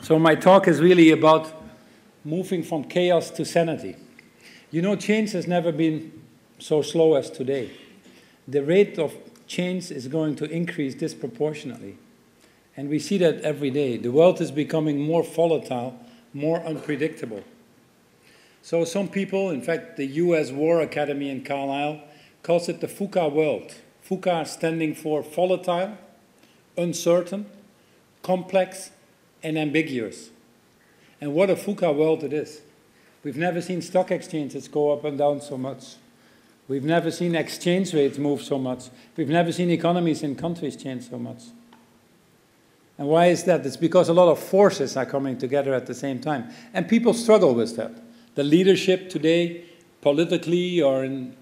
So my talk is really about moving from chaos to sanity. You know, change has never been so slow as today. The rate of change is going to increase disproportionately. And we see that every day. The world is becoming more volatile, more unpredictable. So some people, in fact, the US War Academy in Carlisle, calls it the VUCA world. VUCA standing for volatile, uncertain, complex, and ambiguous. And what a VUCA world it is. We've never seen stock exchanges go up and down so much. We've never seen exchange rates move so much. We've never seen economies in countries change so much. And why is that? It's because a lot of forces are coming together at the same time. And people struggle with that. The leadership today, politically or in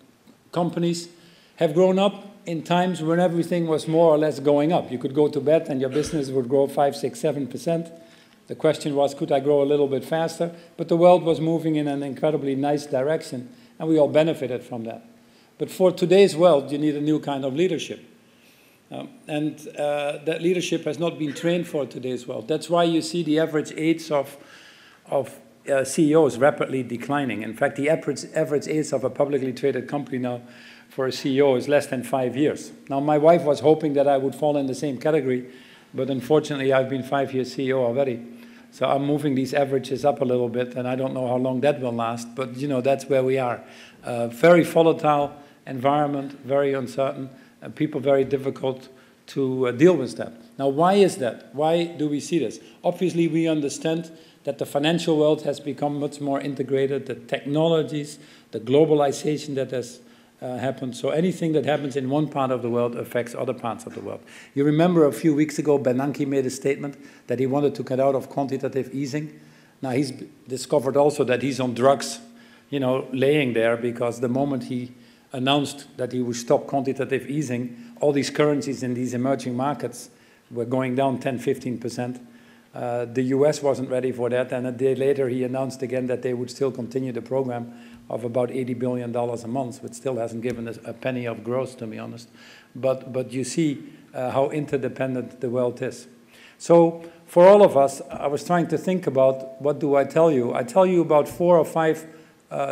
companies, have grown up in times when everything was more or less going up. You could go to bed and your business would grow 5, 6, 7%. The question was, could I grow a little bit faster? But the world was moving in an incredibly nice direction, and we all benefited from that. But for today's world, you need a new kind of leadership. That leadership has not been trained for today's world. That's why you see the average age of CEOs rapidly declining. In fact, the average age of a publicly traded company now for a CEO is less than 5 years. Now, my wife was hoping that I would fall in the same category, but unfortunately, I've been 5 years CEO already. So I'm moving these averages up a little bit, and I don't know how long that will last, but you know, that's where we are. Very volatile environment, very uncertain, and people very difficult to deal with that. Now, why is that? Why do we see this? Obviously, we understand that the financial world has become much more integrated, the technologies, the globalization that has happened. So anything that happens in one part of the world affects other parts of the world. You remember a few weeks ago, Bernanke made a statement that he wanted to get out of quantitative easing. Now, he's discovered also that he's on drugs, you know, laying there, because the moment he announced that he would stop quantitative easing, all these currencies in these emerging markets were going down 10, 15%. The US wasn't ready for that, and a day later he announced again that they would still continue the program of about $80 billion a month, which still hasn't given us a penny of growth, to be honest. But you see how interdependent the world is. So for all of us, I was trying to think about, what do I tell you? I tell you about 4 or 5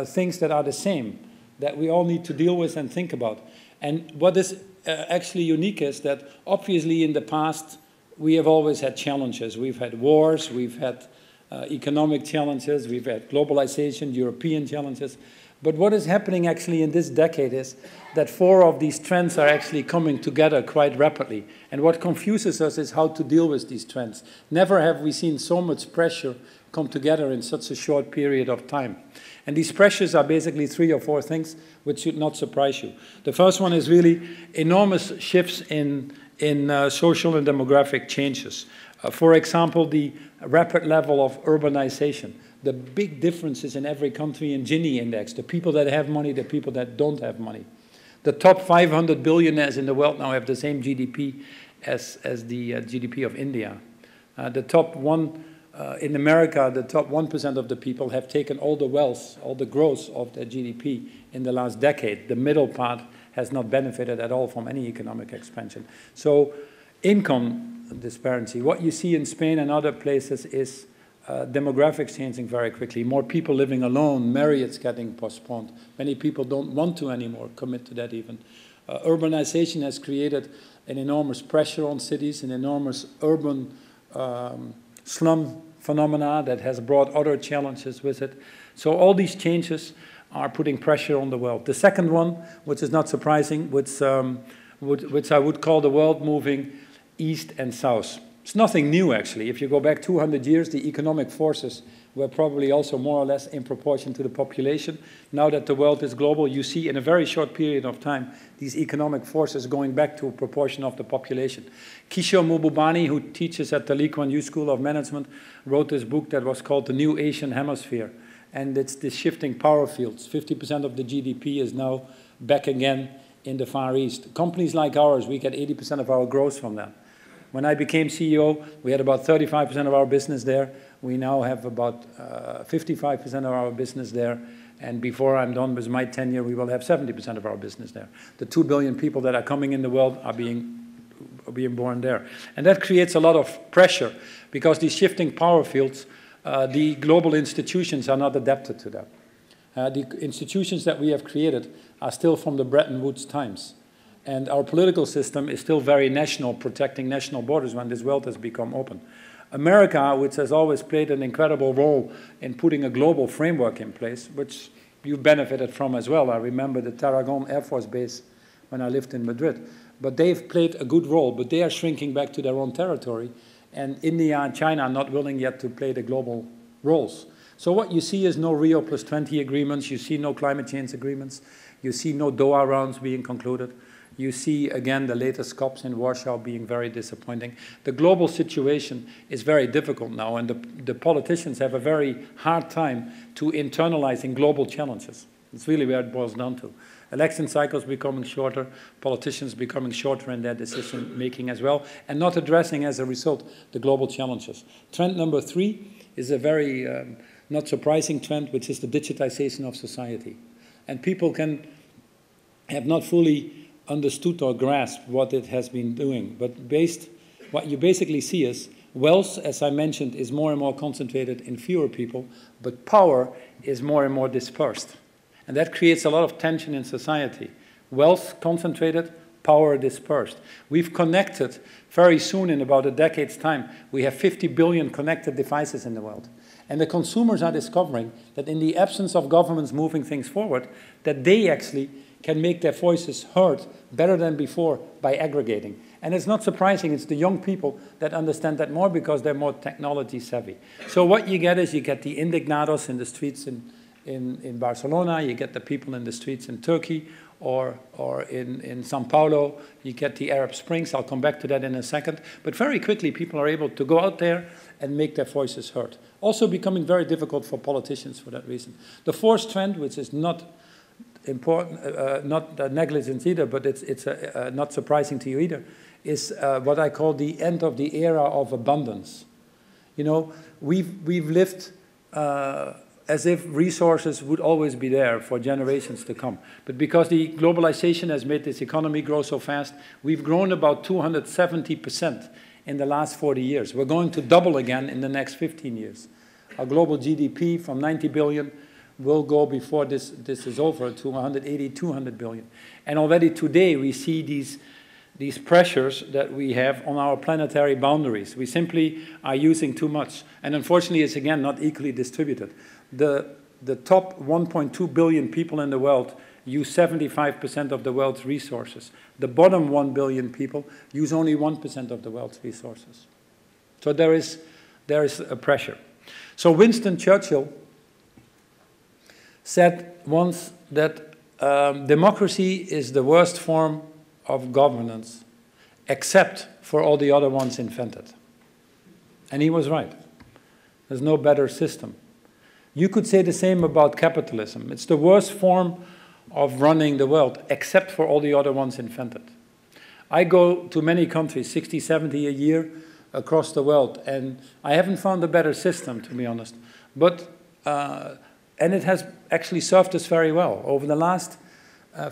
things that are the same, that we all need to deal with and think about. And what is actually unique is that obviously in the past, we have always had challenges. We've had wars, we've had economic challenges, we've had globalization, European challenges. But what is happening actually in this decade is that 4 of these trends are actually coming together quite rapidly. And what confuses us is how to deal with these trends. Never have we seen so much pressure come together in such a short period of time. And these pressures are basically 3 or 4 things which should not surprise you. The first one is really enormous shifts in social and demographic changes. For example, the rapid level of urbanization, the big differences in every country in Gini index, the people that have money, the people that don't have money. The top 500 billionaires in the world now have the same GDP as the GDP of India. The top one in America, the top 1% of the people have taken all the wealth, all the growth of their GDP in the last decade. The middle part has not benefited at all from any economic expansion. So income disparity, what you see in Spain and other places is demographics changing very quickly. More people living alone, marriages getting postponed. Many people don't want to anymore commit to that even. Urbanization has created an enormous pressure on cities, an enormous urban slum phenomena that has brought other challenges with it. So all these changes are putting pressure on the world. The second one, which is not surprising, which I would call the world moving east and south. It's nothing new, actually. If you go back 200 years, the economic forces were probably also more or less in proportion to the population. Now that the world is global, you see in a very short period of time these economic forces going back to a proportion of the population. Kishore Mahbubani, who teaches at the Lee Kuan Yew School of Management, wrote this book that was called The New Asian Hemisphere. And it's the shifting power fields. 50% of the GDP is now back again in the Far East. Companies like ours, we get 80% of our growth from that. When I became CEO, we had about 35% of our business there. We now have about 55% of our business there. And before I'm done with my tenure, we will have 70% of our business there. The 2 billion people that are coming in the world are being being born there. And that creates a lot of pressure because these shifting power fields, the global institutions are not adapted to that. The institutions that we have created are still from the Bretton Woods times. And our political system is still very national, protecting national borders when this world has become open. America, which has always played an incredible role in putting a global framework in place, which you benefited from as well. I remember the Tarragon Air Force Base when I lived in Madrid. But they've played a good role, but they are shrinking back to their own territory. And India and China are not willing yet to play the global roles. So what you see is no Rio +20 agreements. You see no climate change agreements. You see no Doha rounds being concluded. You see, again, the latest COPs in Warsaw being very disappointing. The global situation is very difficult now, and the politicians have a very hard time to internalizing global challenges. It's really where it boils down to. Election cycles becoming shorter, politicians becoming shorter in their decision-making as well, and not addressing, as a result, the global challenges. Trend number 3 is a very not surprising trend, which is the digitization of society. And people have not fully understood or grasped what it has been doing. But what you basically see is wealth, as I mentioned, is more and more concentrated in fewer people, but power is more and more dispersed. And that creates a lot of tension in society. Wealth concentrated, power dispersed. We've connected very soon, in about a decade's time, we have 50 billion connected devices in the world. And the consumers are discovering that in the absence of governments moving things forward, that they actually can make their voices heard better than before by aggregating. And it's not surprising, it's the young people that understand that more because they're more technology savvy. So what you get is you get the indignados in the streets in Barcelona, you get the people in the streets in Turkey, or in Sao Paulo, you get the Arab Springs. I'll come back to that in a second. But very quickly, people are able to go out there and make their voices heard. Also becoming very difficult for politicians for that reason. The fourth trend, which is not important, not negligence either, but it's not surprising to you either, is what I call the end of the era of abundance. You know, we've lived as if resources would always be there for generations to come. But because the globalization has made this economy grow so fast, we've grown about 270% in the last 40 years. We're going to double again in the next 15 years. Our global GDP from 90 billion will go, before this is over, to 180, 200 billion. And already today we see these pressures that we have on our planetary boundaries. We simply are using too much. And unfortunately, it's again not equally distributed. The top 1.2 billion people in the world use 75% of the world's resources. The bottom 1 billion people use only 1% of the world's resources. So there is a pressure. So Winston Churchill said once that democracy is the worst form of governance, except for all the other ones invented. And he was right. There's no better system. You could say the same about capitalism. It's the worst form of running the world, except for all the other ones invented. I go to many countries, 60, 70 a year across the world, and I haven't found a better system, to be honest. But, and it has actually served us very well. Over the last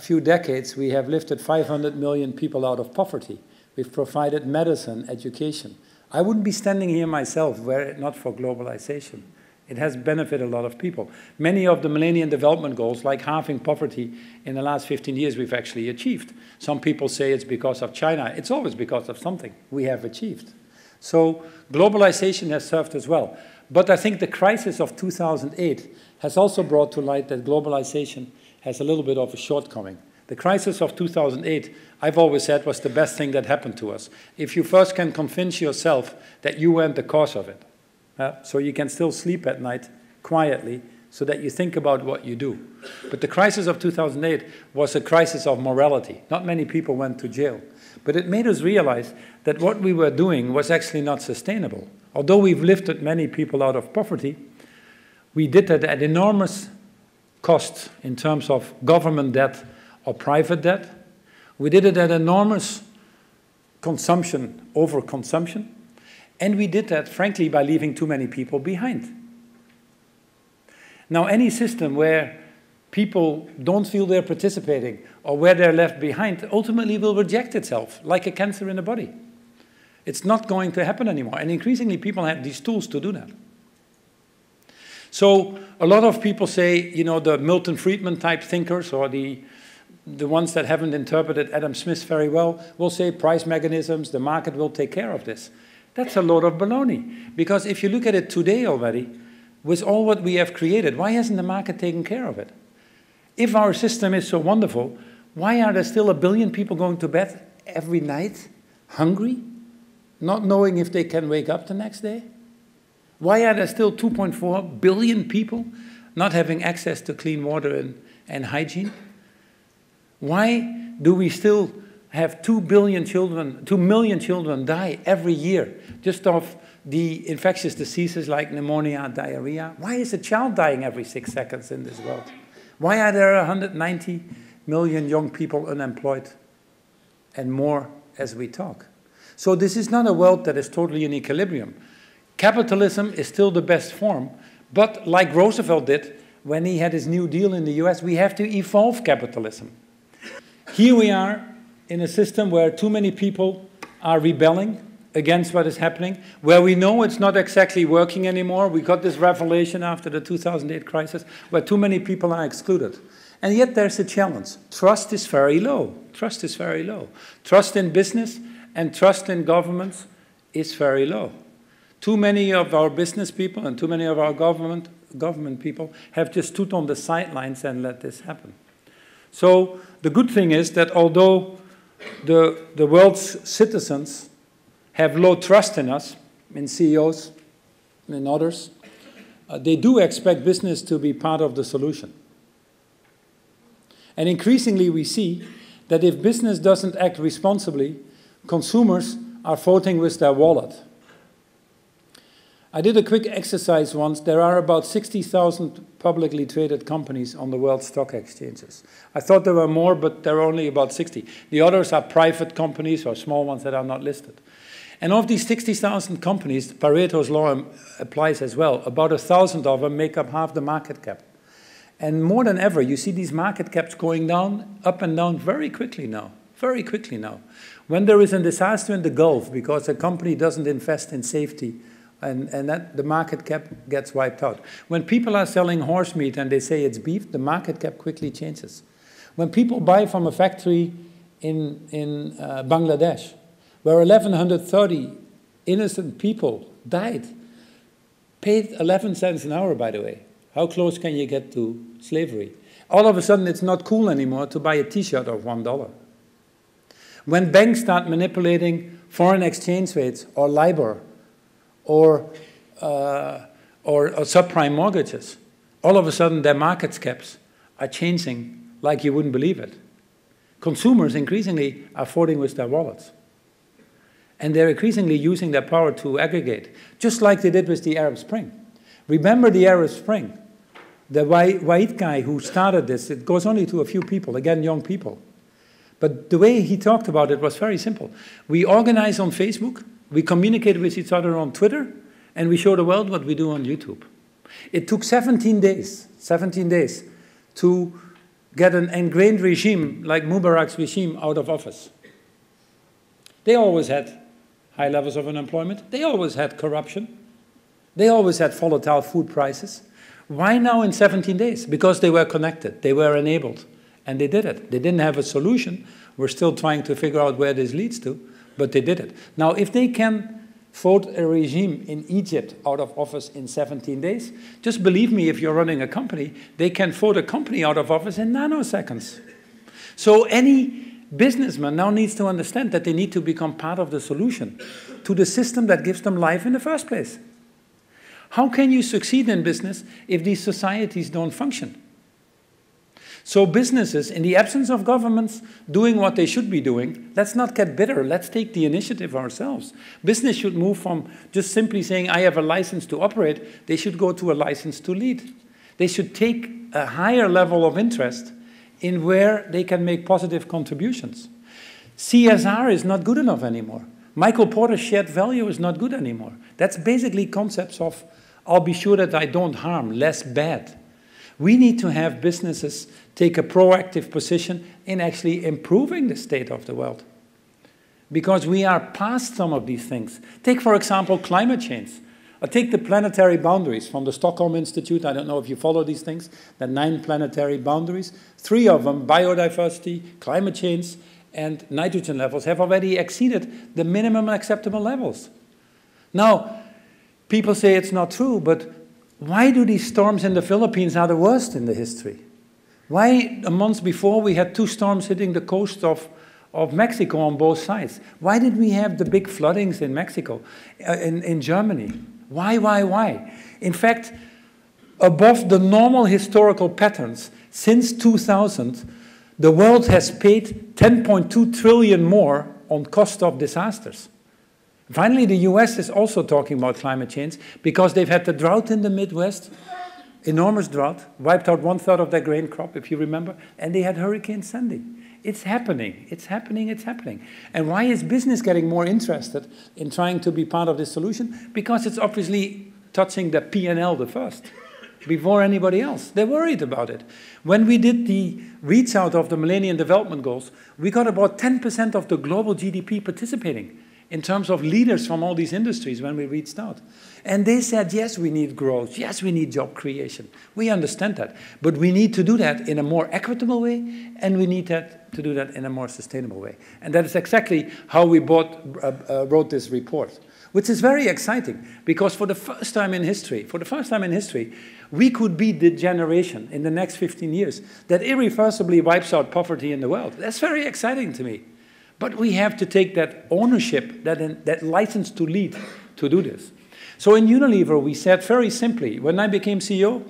few decades, we have lifted 500 million people out of poverty. We've provided medicine, education. I wouldn't be standing here myself were it not for globalization. It has benefited a lot of people. Many of the Millennium Development Goals, like halving poverty in the last 15 years, we've actually achieved. Some people say it's because of China. It's always because of something we have achieved. So globalization has served as well. But I think the crisis of 2008 has also brought to light that globalization has a little bit of a shortcoming. The crisis of 2008, I've always said, was the best thing that happened to us. If you first can convince yourself that you weren't the cause of it. So you can still sleep at night quietly so that you think about what you do. But the crisis of 2008 was a crisis of morality. Not many people went to jail. But it made us realize that what we were doing was actually not sustainable. Although we've lifted many people out of poverty, we did that at enormous cost in terms of government debt or private debt. We did it at enormous consumption, overconsumption. And we did that, frankly, by leaving too many people behind. Now, any system where people don't feel they're participating or where they're left behind ultimately will reject itself, like a cancer in the body. It's not going to happen anymore. And increasingly, people have these tools to do that. So a lot of people say, you know, the Milton Friedman type thinkers, or the ones that haven't interpreted Adam Smith very well, will say price mechanisms, the market will take care of this. That's a load of baloney. Because if you look at it today already, with all what we have created, why hasn't the market taken care of it? If our system is so wonderful, why are there still 1 billion people going to bed every night, hungry, not knowing if they can wake up the next day? Why are there still 2.4 billion people not having access to clean water and hygiene? Why do we still have 2 million children die every year just of the infectious diseases like pneumonia, diarrhea? Why is a child dying every 6 seconds in this world? Why are there 190 million young people unemployed and more as we talk? So this is not a world that is totally in equilibrium. Capitalism is still the best form, but like Roosevelt did when he had his New Deal in the US, we have to evolve capitalism. Here we are in a system where too many people are rebelling against what is happening, where we know it's not exactly working anymore. We got this revelation after the 2008 crisis, where too many people are excluded. And yet there's a challenge. Trust is very low. Trust is very low. Trust in business and trust in governments is very low. Too many of our business people and too many of our government people have just stood on the sidelines and let this happen. So the good thing is that although the world's citizens have low trust in us, in CEOs, in others, they do expect business to be part of the solution. And increasingly we see that if business doesn't act responsibly, consumers are voting with their wallet. I did a quick exercise once. There are about 60,000 publicly traded companies on the world stock exchanges. I thought there were more, but there are only about 60. The others are private companies or small ones that are not listed. And of these 60,000 companies, Pareto's law applies as well. About 1,000 of them make up half the market cap. And more than ever, you see these market caps going down, up and down very quickly now. Very quickly now. When there is a disaster in the Gulf because a company doesn't invest in safety, and that the market cap gets wiped out. When people are selling horse meat and they say it's beef, the market cap quickly changes. When people buy from a factory in Bangladesh, where 1,130 innocent people died, paid 11 cents an hour, by the way. How close can you get to slavery? All of a sudden, it's not cool anymore to buy a T-shirt of $1. When banks start manipulating foreign exchange rates or LIBOR, or subprime mortgages, all of a sudden their market caps are changing like you wouldn't believe it. Consumers increasingly are voting with their wallets. And they're increasingly using their power to aggregate, just like they did with the Arab Spring. Remember the Arab Spring? The white guy who started this, it goes only to a few people, again, young people. But the way he talked about it was very simple. We organize on Facebook, we communicate with each other on Twitter, and we show the world what we do on YouTube. It took 17 days to get an ingrained regime like Mubarak's regime out of office. They always had high levels of unemployment. They always had corruption. They always had volatile food prices. Why now in 17 days? Because they were connected. They were enabled. And they did it. They didn't have a solution. We're still trying to figure out where this leads to. But they did it. Now, if they can vote a regime in Egypt out of office in 17 days, just believe me, if you're running a company, they can vote a company out of office in nanoseconds. So any businessman now needs to understand that they need to become part of the solution to the system that gives them life in the first place. How can you succeed in business if these societies don't function? So businesses, in the absence of governments doing what they should be doing, let's not get bitter. Let's take the initiative ourselves. Business should move from just simply saying, I have a license to operate. They should go to a license to lead. They should take a higher level of interest in where they can make positive contributions. CSR is not good enough anymore. Michael Porter's shared value is not good anymore. That's basically concepts of, I'll be sure that I don't harm, less bad. We need to have businesses take a proactive position in actually improving the state of the world. because we are past some of these things. Take, for example, climate change. Or take the planetary boundaries from the Stockholm Institute. I don't know if you follow these things, the 9 planetary boundaries. 3 of them, biodiversity, climate change, and nitrogen levels, have already exceeded the minimum acceptable levels. Now, people say it's not true, but why do these storms in the Philippines are the worst in the history? Why, a month before, we had 2 storms hitting the coast of Mexico on both sides? Why did we have the big floodings in Mexico, in Germany? Why? In fact, above the normal historical patterns, since 2000, the world has paid 10.2 trillion more on cost of disasters. Finally, the US is also talking about climate change because they've had the drought in the Midwest, enormous drought, wiped out 1/3 of their grain crop, if you remember, and they had Hurricane Sandy. It's happening, it's happening, it's happening. And why is business getting more interested in trying to be part of this solution? Because it's obviously touching the P&L the first, before anybody else. They're worried about it. When we did the reach out of the Millennium Development Goals, we got about 10% of the global GDP participating in terms of leaders from all these industries when we reached out. And they said, yes, we need growth. Yes, we need job creation. We understand that. But we need to do that in a more equitable way, and we need to do that in a more sustainable way. And that is exactly how we wrote this report, which is very exciting, because for the first time in history, we could be the generation in the next 15 years that irreversibly wipes out poverty in the world. That's very exciting to me. But we have to take that ownership, that license to lead, to do this. So in Unilever, we said very simply, when I became CEO,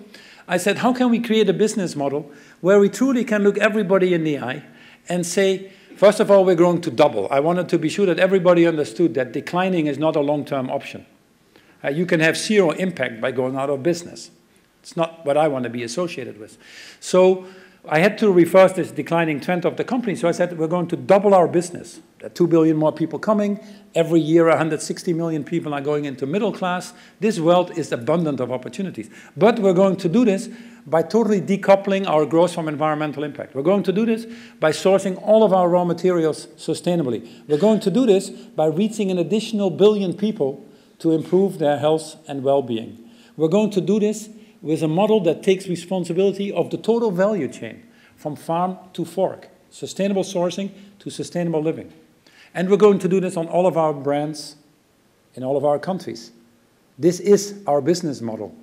I said, how can we create a business model where we truly can look everybody in the eye and say, first of all, we're going to double. I wanted to be sure that everybody understood that declining is not a long-term option. You can have 0 impact by going out of business. It's not what I want to be associated with. So I had to reverse this declining trend of the company, so I said we're going to double our business. There are 2 billion more people coming. Every year, 160 million people are going into middle class. This world is abundant of opportunities. But we're going to do this by totally decoupling our growth from environmental impact. We're going to do this by sourcing all of our raw materials sustainably. We're going to do this by reaching an additional 1 billion people to improve their health and well-being. We're going to do this with a model that takes responsibility of the total value chain, from farm to fork, sustainable sourcing to sustainable living. And we're going to do this on all of our brands in all of our countries. This is our business model.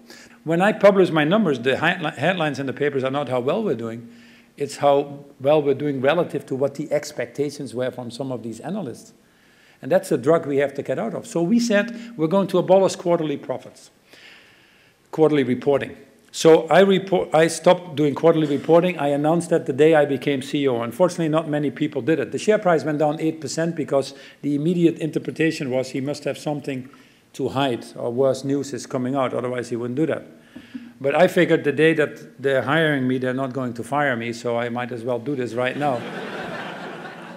When I publish my numbers, the headlines in the papers are not how well we're doing, it's how well we're doing relative to what the expectations were from some of these analysts. And that's a drug we have to get out of. So we said we're going to abolish quarterly profits. Quarterly reporting. So I stopped doing quarterly reporting. I announced that the day I became CEO. Unfortunately, not many people did it. The share price went down 8% because the immediate interpretation was he must have something to hide, or worse news is coming out, otherwise he wouldn't do that. But I figured the day that they're hiring me, they're not going to fire me, so I might as well do this right now.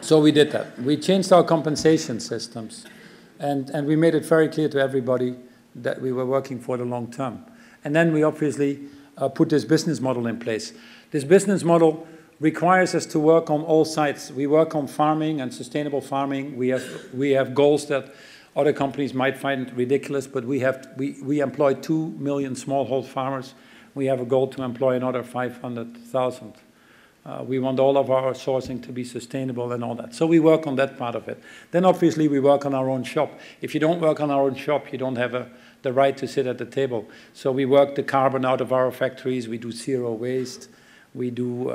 So we did that. We changed our compensation systems, and we made it very clear to everybody that we were working for the long term. And then we obviously put this business model in place. This business model requires us to work on all sides. We work on farming and sustainable farming. We have goals that other companies might find ridiculous, but we employ 2 million smallhold farmers. We have a goal to employ another 500,000. We want all of our sourcing to be sustainable and all that. So we work on that part of it. Then obviously we work on our own shop. If you don't work on our own shop, you don't have the right to sit at the table. So we work the carbon out of our factories. We do 0 waste. We do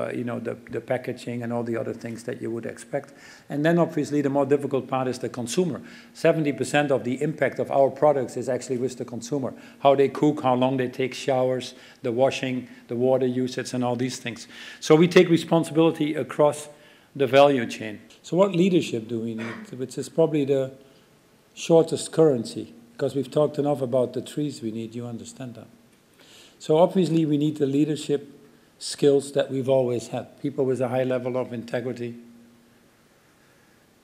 the packaging and all the other things that you would expect. And then obviously the more difficult part is the consumer. 70% of the impact of our products is actually with the consumer. How they cook, how long they take showers, the washing, the water usage, and all these things. So we take responsibility across the value chain. So what leadership do we need? Which is probably the shortest currency, because we've talked enough about the trees we need, you understand that. So obviously we need the leadership skills that we've always had. People with a high level of integrity,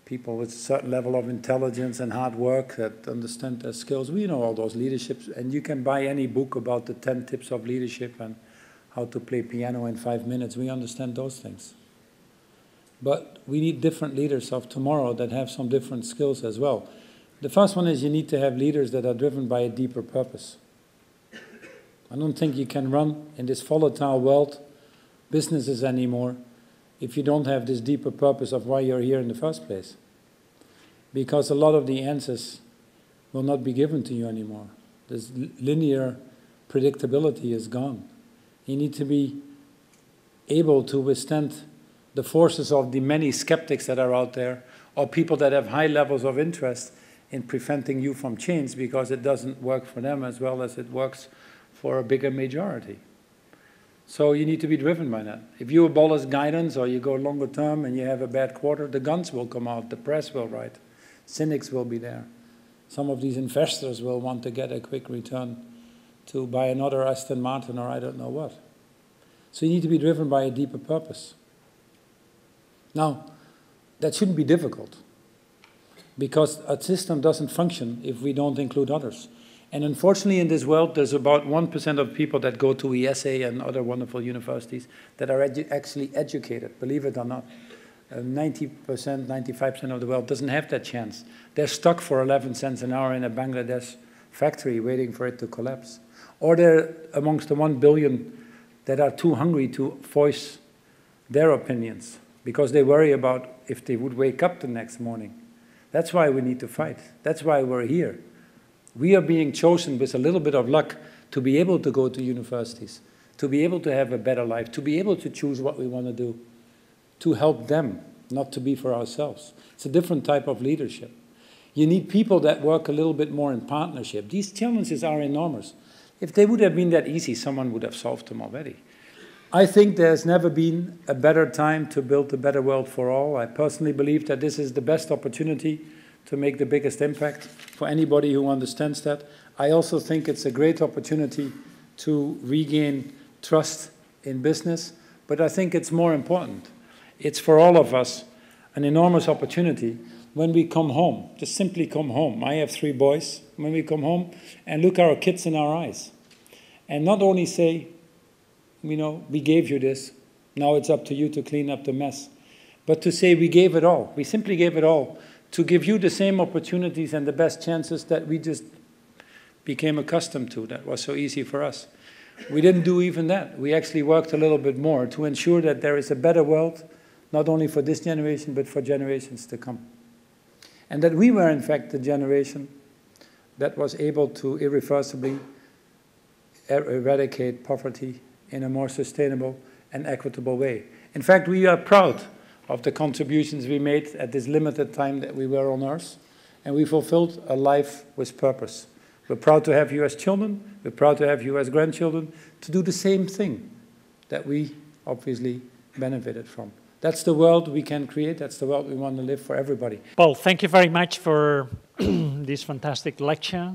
people with a certain level of intelligence and hard work that understand their skills. We know all those leaderships, and you can buy any book about the 10 tips of leadership and how to play piano in 5 minutes. We understand those things. But we need different leaders of tomorrow that have some different skills as well. The first one is you need to have leaders that are driven by a deeper purpose. I don't think you can run in this volatile world businesses anymore if you don't have this deeper purpose of why you're here in the first place. Because a lot of the answers will not be given to you anymore. This linear predictability is gone. You need to be able to withstand the forces of the many skeptics that are out there, or people that have high levels of interest in preventing you from change because it doesn't work for them as well as it works for a bigger majority. So you need to be driven by that. If you abolish guidance or you go longer term and you have a bad quarter, the guns will come out, the press will write, cynics will be there. Some of these investors will want to get a quick return to buy another Aston Martin or I don't know what. So you need to be driven by a deeper purpose. Now, that shouldn't be difficult because a system doesn't function if we don't include others. And unfortunately in this world, there's about 1% of people that go to IESE and other wonderful universities that are actually educated, believe it or not. 90%, 95% of the world doesn't have that chance. They're stuck for 11 cents an hour in a Bangladesh factory waiting for it to collapse. Or they're amongst the 1 billion that are too hungry to voice their opinions because they worry about if they would wake up the next morning. That's why we need to fight. That's why we're here. We are being chosen with a little bit of luck to be able to go to universities, to be able to have a better life, to be able to choose what we want to do, to help them, not to be for ourselves. It's a different type of leadership. You need people that work a little bit more in partnership. These challenges are enormous. If they would have been that easy, someone would have solved them already. I think there's never been a better time to build a better world for all. I personally believe that this is the best opportunity to make the biggest impact for anybody who understands that. I also think it's a great opportunity to regain trust in business, but I think it's more important. It's for all of us an enormous opportunity when we come home, just simply come home. I have 3 boys. When we come home and look our kids in our eyes and not only say, you know, we gave you this, now it's up to you to clean up the mess, but to say we gave it all. We simply gave it all to give you the same opportunities and the best chances that we just became accustomed to. That was so easy for us. We didn't do even that. We actually worked a little bit more to ensure that there is a better world, not only for this generation, but for generations to come. And that we were, in fact, the generation that was able to irreversibly eradicate poverty in a more sustainable and equitable way. In fact, we are proud of the contributions we made at this limited time that we were on Earth, and we fulfilled a life with purpose. We're proud to have you as children, we're proud to have you as grandchildren, to do the same thing that we obviously benefited from. That's the world we can create, that's the world we want to live for everybody. Paul, thank you very much for this fantastic lecture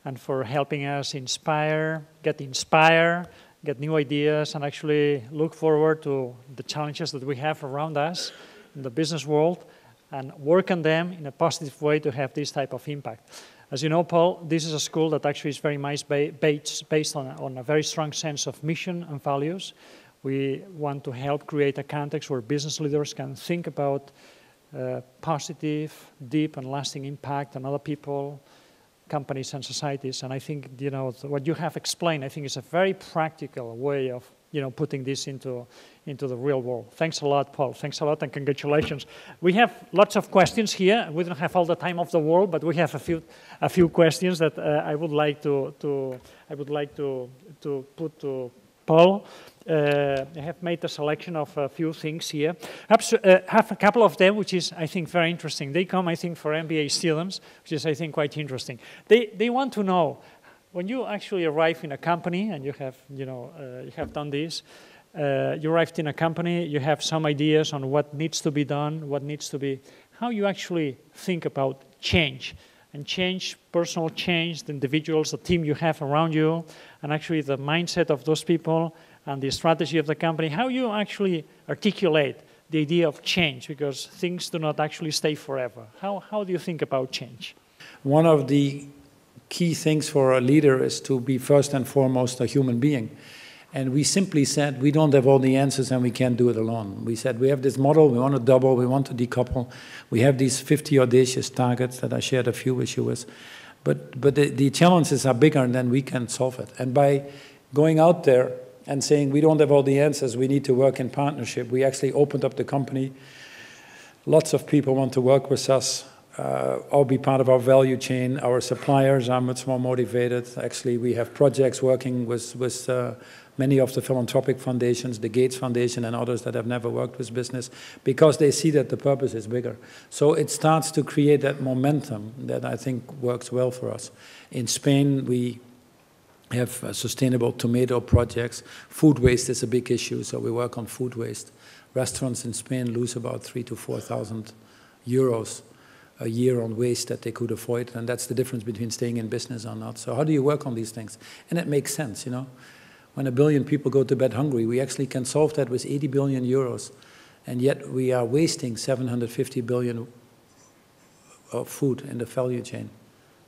and for helping us inspire, get inspired, get new ideas, and actually look forward to the challenges that we have around us in the business world and work on them in a positive way to have this type of impact. As you know, Paul, this is a school that actually is very much based on a very strong sense of mission and values. We want to help create a context where business leaders can think about positive, deep, and lasting impact on other people, companies, and societies. And I think, you know, what you have explained, I think, is a very practical way of, you know, putting this into the real world. Thanks a lot, Paul. Thanks a lot, and congratulations. We have lots of questions here. We don't have all the time of the world, but we have a few questions that I would like to put to Paul. I have made a selection of a few things here. Perhaps have a couple of them, which is, I think, very interesting. They come, I think, for MBA students, which is, I think, quite interesting. They want to know, when you actually arrive in a company, and you have, you know, you have done this, you arrived in a company, you have some ideas on what needs to be done, what needs to be, how you actually think about change, and change, personal change, the individuals, the team you have around you, and actually the mindset of those people, and the strategy of the company, how you actually articulate the idea of change, because things do not actually stay forever. How do you think about change? One of the key things for a leader is to be first and foremost a human being. And we simply said, we don't have all the answers and we can't do it alone. We said, we have this model, we want to double, we want to decouple. We have these 50 audacious targets that I shared a few with you with. But the challenges are bigger than we can solve it. And by going out there and saying, we don't have all the answers, we need to work in partnership, we actually opened up the company. Lots of people want to work with us, or be part of our value chain. Our suppliers are much more motivated. Actually, we have projects working with many of the philanthropic foundations, the Gates Foundation and others that have never worked with business, because they see that the purpose is bigger. So it starts to create that momentum that I think works well for us. In Spain, we have sustainable tomato projects. Food waste is a big issue, so we work on food waste. Restaurants in Spain lose about 3,000 to 4,000 euros a year on waste that they could avoid, and that's the difference between staying in business or not. So how do you work on these things? And it makes sense, you know. When 1 billion people go to bed hungry, we actually can solve that with 80 billion euros, and yet we are wasting 750 billion of food in the value chain.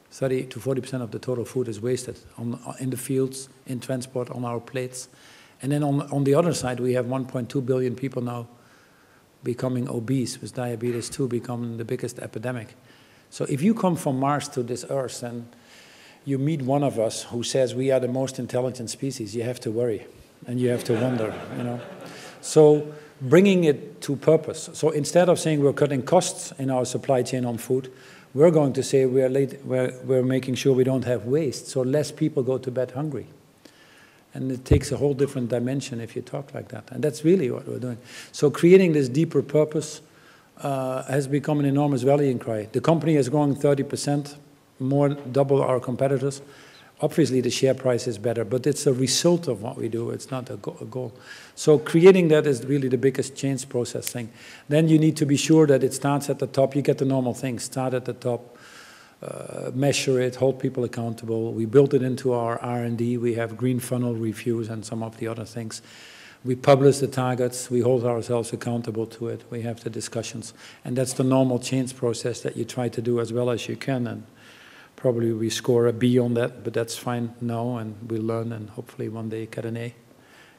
30 to 40% of the total food is wasted in the fields, in transport, on our plates. And then on the other side, we have 1.2 billion people now becoming obese, with diabetes 2 becoming the biggest epidemic. So if you come from Mars to this Earth and you meet one of us who says we are the most intelligent species, you have to worry and you have to wonder, you know. So bringing it to purpose. So instead of saying we're cutting costs in our supply chain on food, we're going to say we're making sure we don't have waste, so less people go to bed hungry. And it takes a whole different dimension if you talk like that. And that's really what we're doing. So creating this deeper purpose has become an enormous rallying cry. The company has grown 30%, more double our competitors. Obviously, the share price is better, but it's a result of what we do. It's not a goal. So creating that is really the biggest change process thing. Then you need to be sure that it starts at the top. You get the normal things. Start at the top. Measure it, hold people accountable. We built it into our R&D. We have green funnel reviews and some of the other things. We publish the targets. We hold ourselves accountable to it. We have the discussions. And that's the normal change process that you try to do as well as you can. And probably we score a B on that, but that's fine now. And we'll learn and hopefully one day get an A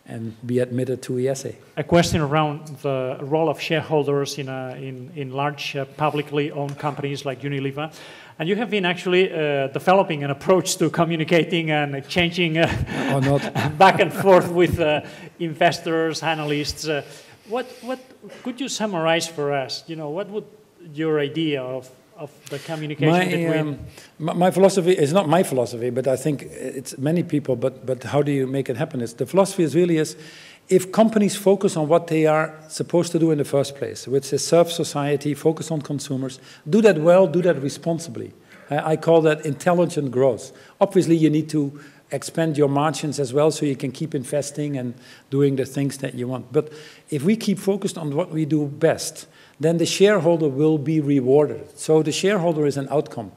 and be admitted to IESE. A question around the role of shareholders in large publicly owned companies like Unilever. And you have been actually developing an approach to communicating and exchanging back and forth with investors, analysts. What could you summarize for us? You know, what would your idea of the communication between? My philosophy is not my philosophy, but I think it's many people. But how do you make it happen? The philosophy is if companies focus on what they are supposed to do in the first place, which is serve society, focus on consumers, do that well, do that responsibly. I call that intelligent growth. Obviously, you need to expand your margins as well so you can keep investing and doing the things that you want. But if we keep focused on what we do best, then the shareholder will be rewarded. So the shareholder is an outcome.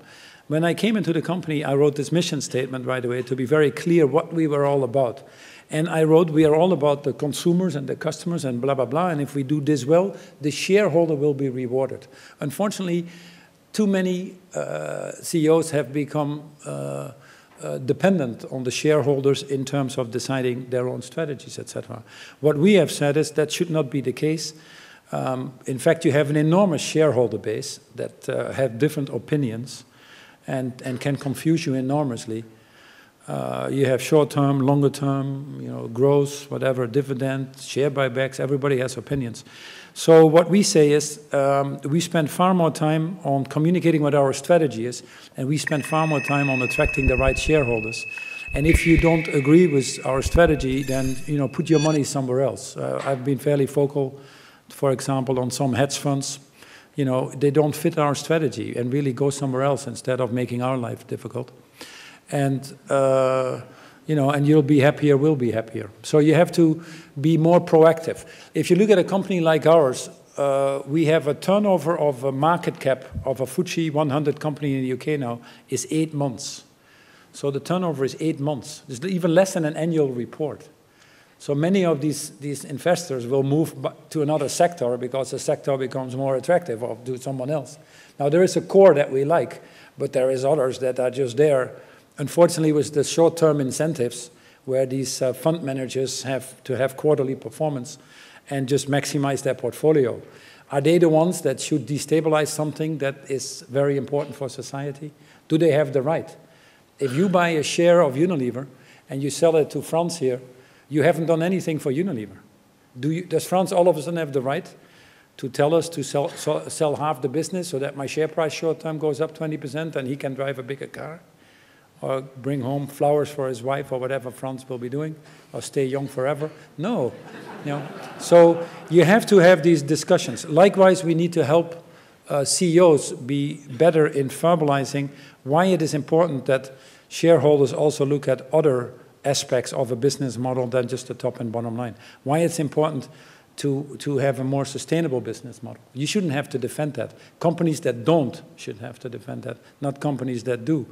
When I came into the company, I wrote this mission statement right away to be very clear what we were all about. And I wrote, we are all about the consumers and the customers and blah, blah, blah. And if we do this well, the shareholder will be rewarded. Unfortunately, too many CEOs have become dependent on the shareholders in terms of deciding their own strategies, etc. What we have said is that should not be the case. In fact, you have an enormous shareholder base that have different opinions and can confuse you enormously. You have short-term, longer-term, you know, growth, whatever, dividend, share buybacks. Everybody has opinions. So what we say is we spend far more time on communicating what our strategy is, and we spend far more time on attracting the right shareholders. And if you don't agree with our strategy, then put your money somewhere else. I've been fairly vocal, for example, on some hedge funds. They don't fit our strategy, and really go somewhere else instead of making our life difficult. And and you'll be happier, we'll be happier. So you have to be more proactive. If you look at a company like ours, we have a turnover of a market cap of a FTSE 100 company in the UK now is 8 months. So the turnover is 8 months. It's even less than an annual report. So many of these investors will move to another sector because the sector becomes more attractive or do someone else. Now there is a core that we like, but there is others that are just there. Unfortunately, with the short-term incentives, where these fund managers have to have quarterly performance and just maximize their portfolio. Are they the ones that should destabilize something that is very important for society? Do they have the right? If you buy a share of Unilever and you sell it to France here, you haven't done anything for Unilever. Does France all of a sudden have the right to tell us to sell half the business so that my share price short-term goes up 20% and he can drive a bigger car? Or bring home flowers for his wife, or whatever France will be doing, or stay young forever? No. So you have to have these discussions. Likewise, we need to help CEOs be better in verbalizing why it is important that shareholders also look at other aspects of a business model than just the top and bottom line. Why it's important to have a more sustainable business model. You shouldn't have to defend that. Companies that don't should have to defend that, not companies that do.